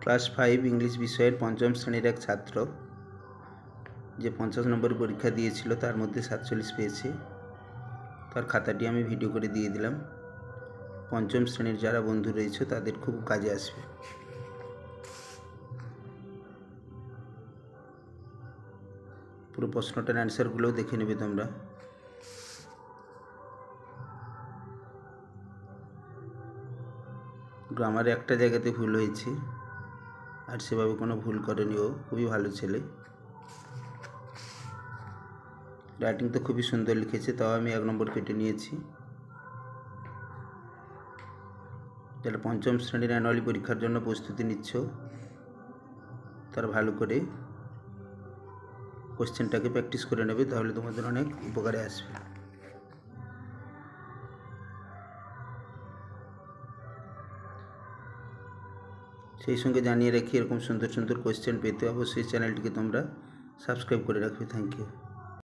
Class 5 English বিষয়ের পঞ্চম শ্রেণীর এক ছাত্র যে 50 নম্বরের পরীক্ষা দিয়েছিল তার মধ্যে 47 পেয়েছে। তার খাতাটি আমি ভিডিও করে দিয়ে দিলাম। পঞ্চম শ্রেণীর যারা বন্ধু রয়েছে তাদের খুব কাজে আসবে। পুরো প্রশ্নটার অ্যান্সারগুলোও দেখে নেবে তোমরা। গ্রামারে একটা জায়গাতে ভুল হয়েছে, আর সেভাবে কোনো ভুল করেনি। ও খুবই ভালো ছেলে। রাইটিং তো খুবই সুন্দর লিখেছে, তাও আমি 1 নম্বর কেটে নিয়েছি। যারা পঞ্চম শ্রেণীর অ্যানুয়ালি পরীক্ষার জন্য প্রস্তুতি নিচ্ছ তারা ভালো করে কোশ্চেনটাকে প্র্যাকটিস করে নেবে, তাহলে তোমাদের অনেক উপকারে আসবে। সেই সঙ্গে জানিয়ে রাখি, এরকম সুন্দর সুন্দর কোশ্চেন পেতে অবশ্যই চ্যানেলটিকে তোমরা সাবস্ক্রাইব করে রাখবে। Thank you.